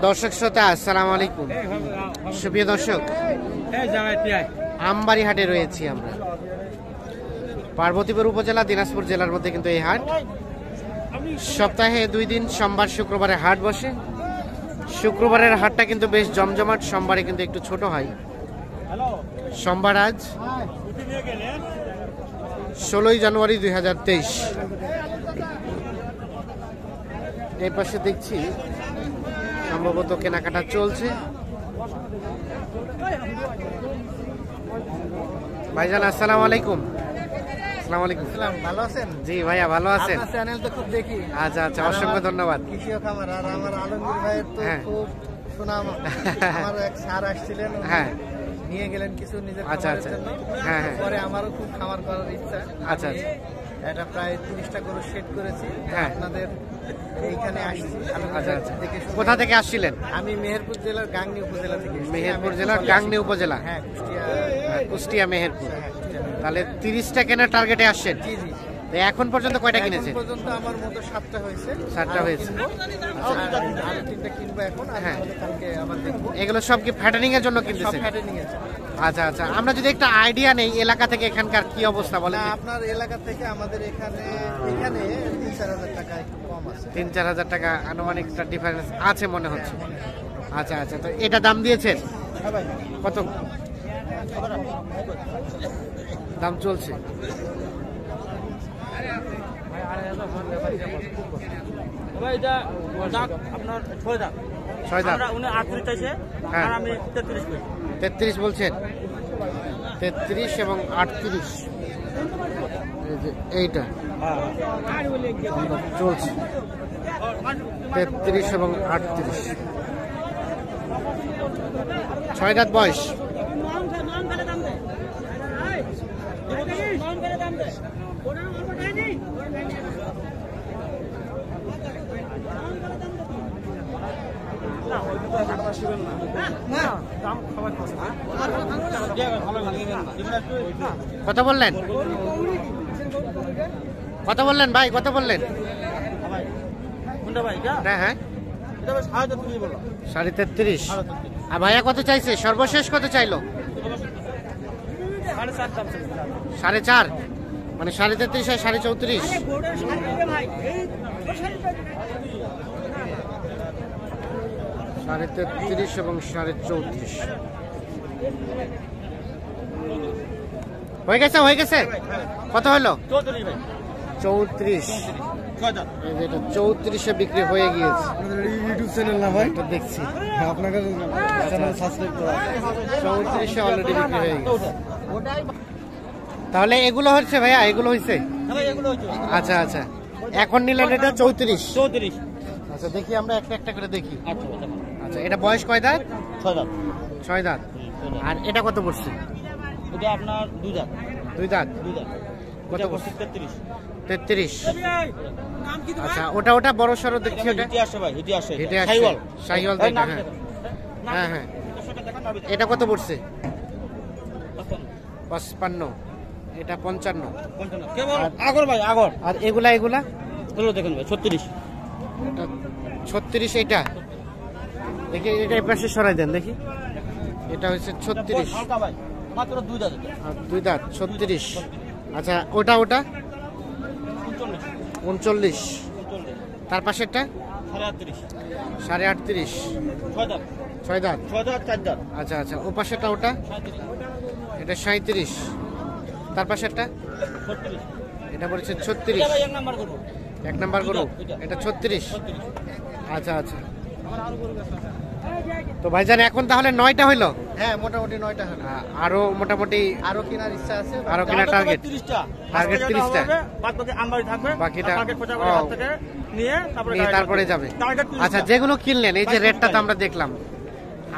দর্শক শ্রোতা আসসালামু আলাইকুম। সুপ্রিয় দর্শক, আমবাড়ি হাটে রয়েছি আমরা। পার্বতীপুর উপজেলা দিনাজপুর জেলার মধ্যে কিন্তু এই হাট সপ্তাহে 2 দিন, সোমবার শুক্রবারে হাট বসে। শুক্রবারের হাটটা কিন্তু বেশ জমজমাট, সোমবারে কিন্তু একটু ছোট হয়। সোমবার আজ 16 জানুয়ারি 2023। এই পাশে দেখছি সম্ভবত কেনাকাটা চলছে। ভাইজান আসসালামু আলাইকুম। আসসালামু আলাইকুম। ভালো আছেন? জি ভাইয়া, ভালো আছেন? আপনার চ্যানেল তো খুব দেখি। আচ্ছা আচ্ছা, অসংখ্য ধন্যবাদ। কৃষি খামার আর আমার আলমগীর ভাইয়ের তো খুব সুনাম। আমার এক স্যার আসছিলেন, হ্যাঁ, নিয়ে গেলেন কিছু নিজের আচ্ছা খামারের আচ্ছা, জন্য। হ্যাঁ হ্যাঁ, পরে আমারও খুব খামার করার ইচ্ছা। আচ্ছা আমি এটা প্রায় 30টা গরু সেট করেছি। হ্যাঁ, আপনাদের এইখানে আসছি। আচ্ছা আচ্ছা, কোথা থেকে আসছিলেন? আমি মেহেরপুর জেলার গাংনী উপজেলা থেকে। মেহেরপুর জেলার গাংনী উপজেলা? হ্যাঁ, কুষ্টিয়া মেহেরপুর। তাহলে 30টা কেনার টার্গেটে আসছেন? জি জি। এখন পর্যন্ত কয়টা কিনেছেন? এখন পর্যন্ত আমার মতো 7টা হয়েছে। 7টা হয়েছে। আর 3টা কিনবো এখন। হ্যাঁ, কালকে আবার দেখবো। এগুলো সব কি ফ্যাটেনিং এর জন্য কিনতেছেন? সব ফ্যাটেনিং এর জন্য। আচ্ছা আচ্ছা, আমরা যদি একটা আইডিয়া নেই এলাকা থেকে এখানকার কি অবস্থা বলেন? আপনার এলাকা থেকে আমাদের এখানে 3-4 হাজার টাকা একটু কম আছে। 3-4 হাজার টাকা আনুমানিক একটা ডিফারেন্স আছে মনে হচ্ছে। আচ্ছা আচ্ছা, তো এটা দাম দিয়েছেন কত? দাম চলছে? আপনার 6 দাম। 6 দাম? উনি 38 চাইছে, আর আমি 33 করি। 33 বলছেন? 33 এবং 38, এই যে এইটা চলছে 33 এবং 38। 6 দাঁত বয়স। কত বললেন? কত বললেন ভাই, কত বললেন? হ্যাঁ হ্যাঁ, 33.5। আর ভাইয়া কত চাইছে? সর্বশেষ কত চাইলো? 4.5। মানে 33.5 আর 34.5। 33.5 এবং 34.5 হয়ে গেছে, হয়ে গেছে। কত হলো? 34। 34-এ বিক্রি হয়ে গিয়েছে। ইউটিউব চ্যানেল না ভাই? এটা দেখছি আপনাকে চ্যানেল সাবস্ক্রাইব করা। 34-এ অলরেডি বিক্রি হয়ে গেছে। তাহলে এগুলো হচ্ছে ভাইয়া, এগুলো হয়েছে? আচ্ছা আচ্ছা, এখন নিলেন এটা 34। আচ্ছা, দেখি আমরা একটা একটা করে দেখি। আচ্ছা, এটা বয়স কয় দাঁত? 6 দাম। 6 দাঁত। আর এটা কত পড়ছে? এটা আপনার 2 দাম। 2 দাঁত। কত পড়ছে? 33। আচ্ছা, ওটা বড় সরো দেখছি। ওটা হেঁটে আসে ভাই, হেঁটে আসে। হেঁটে আসে, শাহিওয়াল দেখে। হ্যাঁ হ্যাঁ, এটা কত পড়ছে? 55। এটা 55। আগর ভাই, আগর। আর এগুলা এগুলা দেখেন ভাই, 36। এটা 36। এটা দেখি, এটা এই পাশে সরাই দেন দেখি। এটা হচ্ছে 36। মাত্র 2 দাঁত। আর 2 দাঁত, 36। আচ্ছা, ওটা 39। তার পাশেরটা 38.5। 6 দাঁত। আচ্ছা আচ্ছা, ও পাশেরটা ওটা? এটা 37। তার পাশেরটা? এটা বলছে 36। 1 নাম্বার গরু, এটা 36। আচ্ছা আচ্ছা, তো ভাইজান এখন তাহলে 9টা হইলো? হ্যাঁ, মোটামুটি 9টা হলো। আরো মোটামুটি আরো কেনার ইচ্ছা আছে। আরো কেনার টার্গেট? 30টা। বাকিটা নিয়ে তারপরে যাবে। আচ্ছা, যেগুলো কিনলেন এই যে রেটটা তো আমরা দেখলাম,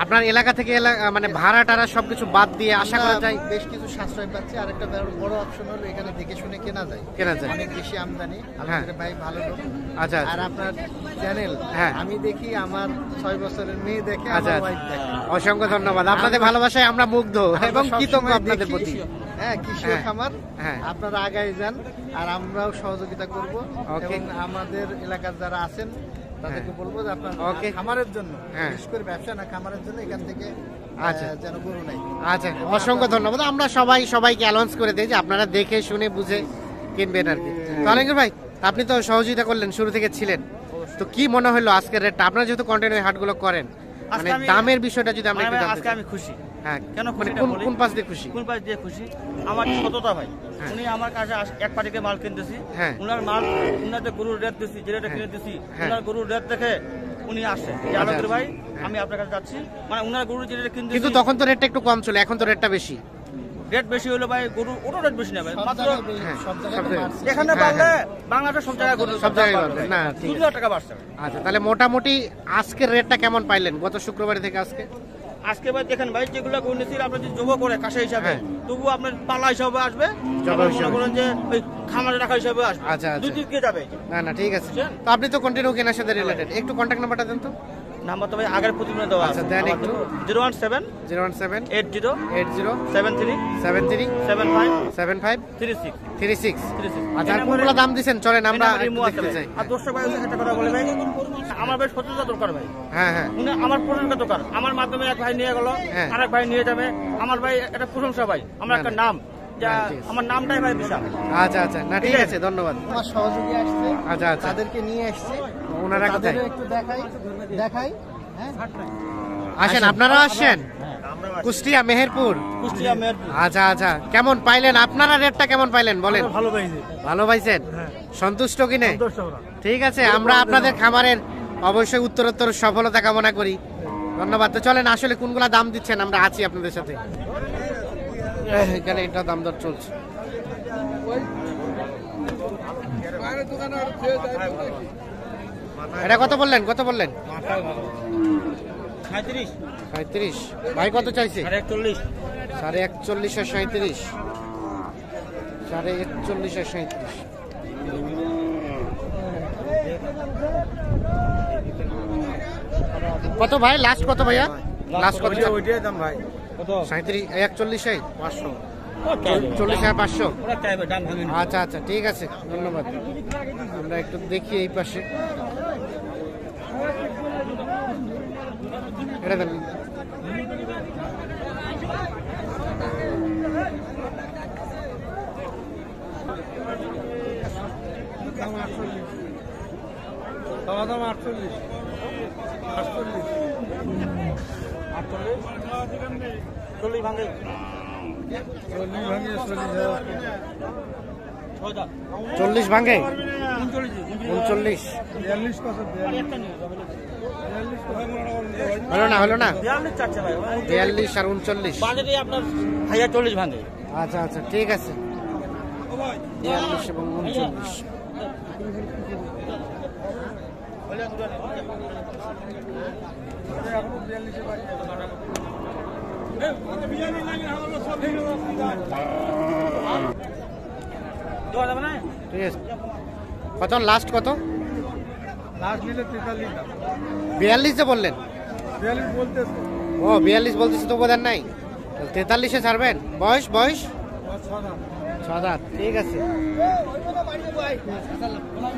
আপনার এলাকা থেকে মানে ভাড়া টাড়া সবকিছু বাদ দিয়ে আশা করা যায় বেশ কিছু সাশ্রয় পাচ্ছি। আর একটা বড় অপশন হলো এখানে দেখে শুনে কেনা যায়। অনেক বেশি আমদানি। আমাদের ভাই ভালো লোক। আচ্ছা, আর আপনার চ্যানেল, হ্যাঁ, আমি দেখি আমার 6 বছরের মেয়ে দেখে, আচ্ছা, আমার ওয়াইফ দেখে। অসংখ্য ধন্যবাদ। আপনাদের ভালোবাসায় আমরা মুগ্ধ এবং কৃতজ্ঞ আপনাদের প্রতি। হ্যাঁ, কৃষি খামার, আপনারা আগায় যান আর আমরাও সহযোগিতা করব। এবং আমাদের এলাকার যারা আছেন তাদেরকে বলবো যে আপনার ওকে। খামারের জন্য, হ্যাঁ। বিশেষ করে ব্যবসা না, খামারের জন্য এখান থেকে আচ্ছা। যেন গরু নাই। আচ্ছা, অসংখ্য ধন্যবাদ। আমরা সবাইকে অ্যালাউন্স করে দিই যে আপনারা দেখে শুনে বুঝে কিনবেন আর কি। তো আলমগীর ভাই, আপনি তো সহযোগিতা করলেন, শুরু থেকে ছিলেন, তো কি মনে হলো আজকের রেটটা? আপনারা যেহেতু কন্টেনার হাটগুলো করেন, মানে আমি- দামের বিষয়টা যদি আমরা একটু জানতে আজকে চাই। আমি খুশি। হ্যাঁ, কেন মানে খুশিটা বলি? কোন পাশ দিয়ে খুশি? কোন পাশ দিয়ে খুশি? আমার সততা ভাই, হ্যাঁ। উনি আমার কাছে এক পাটিকে মাল কিনতেছি, হ্যাঁ। উনার মাল, উনার যে গরুর রেট দিচ্ছি, যে রেটে হ্যাঁ। কিনে দিচ্ছি, হ্যাঁ। উনার গরুর রেট দেখে উনি আসছে যে আচ্ছা, আলমগীর ভাই, হ্যাঁ। আমি আপনার কাছে যাচ্ছি, মানে উনার গরুর যে রেটে কিনতেছি, কিন্তু তখন তো রেটটা একটু কম ছিল, এখন তো রেটটা বেশি। রেট বেশি হলো ভাই, গরু ওটা রেট বেশি না ভাই, সব মাত্র জায়গায় হ্যাঁ, সব জায়গায় সব তো জায়গায়। বাড়ছে। এখানে হ্যাঁ, বাড়লে বাংলাদেশ সব জায়গায় গরু সব জায়গায় বাড়বে। না, ঠিক আছে। 2,000 টাকা বাড়ছে। আচ্ছা, তাহলে মোটামুটি আজকের রেটটা কেমন পাইলেন গত শুক্রবার থেকে আজকে? আজকে ভাই দেখেন ভাই, যেগুলো গরু নিচ্ছি আপনার যে জব করে কাঁচা হিসাবে, হ্যাঁ। তবু আপনার পালা হিসাবে আসবে, জব আবার হিসাবে। মনে করেন যে ওই খামারে রাখা হিসাবে আসবে, আচ্ছা, আচ্ছা। দুই দিকে যাবে। না, ঠিক আছে। তো আপনি তো কন্টিনিউ কেনার সাথে রিলেটেড, একটু কন্ট্যাক্ট নাম্বারটা দেন তো। নাম্বার তো ভাই আগের প্রতিদিনে দেওয়া আচ্ছা, দেন একটু। 017 017 80 80 73 73 75 75 36 36। 36। আচ্ছা, আর কোনগুলো দাম দিচ্ছেন চলেন আমরা এই নাম্বারে একটু ইমো আছে দেখতে ভাই। চাই। আর দর্শক ভাই একটা কথা বলে ভাই, আমার ভাই সচেতনতা দরকার ভাই, হ্যাঁ, হ্যাঁ, উনি আমার প্রশংসা দরকার। আমার মাধ্যমে এক ভাই নিয়ে গেল, হ্যাঁ। আরেক ভাই নিয়ে যাবে, আমার ভাই একটা প্রশংসা ভাই, আমার একটা নাম, যা হ্যাঁ, ঠিক আছে। আমার নামটাই ভাই বিশাল। আচ্ছা, আচ্ছা, না ঠিক আছে, ধন্যবাদ। আমার সহযোগী আসছে, আচ্ছা, আচ্ছা। তাদেরকে নিয়ে আসছে, ওনারা কোথায়? তাদেরও একটু দেখাই। হ্যাঁ, আসেন, আপনারা আসছেন কুষ্টিয়া মেহেরপুর। কুষ্টিয়া মেহেরপুর। আচ্ছা, আচ্ছা, কেমন পাইলেন আপনারা? রেটটা কেমন পাইলেন বলেন? ভালো পাইছি, ভালো পাইছেন? সন্তুষ্ট কিনে? দর্শক ওরা। ঠিক আছে, আমরা আপনাদের খামারের অবশ্যই উত্তরোত্তর সফলতা কামনা করি। ধন্যবাদ। তো চলেন, আসলে কোনগুলা দাম দিচ্ছেন, আমরা আছি আপনাদের সাথে। এখানে এটা দাম দর চলছে। এটা কত বললেন? 37 35। ভাই কত চাইছে? 41 41.5 আর 37। 41.5 আর 37। কত ভাই লাস্ট? কত ভাইয়া লাস্ট? কত? ওইটাই দাম ভাই। কত? 37 41 500। 40,500। ওরা চাইবে দাম ভাঙেনি। আচ্ছা, আচ্ছা, ঠিক আছে, ধন্যবাদ। আমরা একটু দেখি এই পাশে। এটা দেন। দাম 48। 40 ভাঙে। 40 ভাঙে? 39 39। 39 হলো না? 42 চাচ্ছে ভাই। 42 আর 39। বাজে দিয়ে আপনার ভাইয়া 40 ভাঙে। আচ্ছা, আচ্ছা, ঠিক আছে। 42 এবং 39। দেওয়া যাবে না? ঠিক আছে। কত লাস্ট? কত? লাস্ট নিলে 43 দাম। 42 যে বললেন? 42 বলতেছে। ও 42 বলতেছে তো বোধ নাই। 43-এ ছাড়বেন? বয়স 6 দাঁত। ঠিক আছে।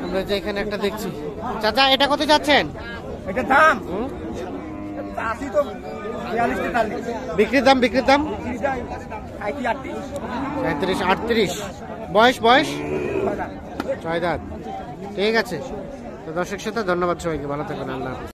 আমরা যে এখানে একটা দেখছি। চাচা, এটা কত যাচ্ছেন? এটা দাম হুম? 80 তো 42 43। বিক্রির দাম? 37, 38। বয়স 6 দাঁত। ঠিক আছে। তো দর্শক সাথে ধন্যবাদ সবাইকে, ভালো থাকবেন, আল্লাহ হাফেজ।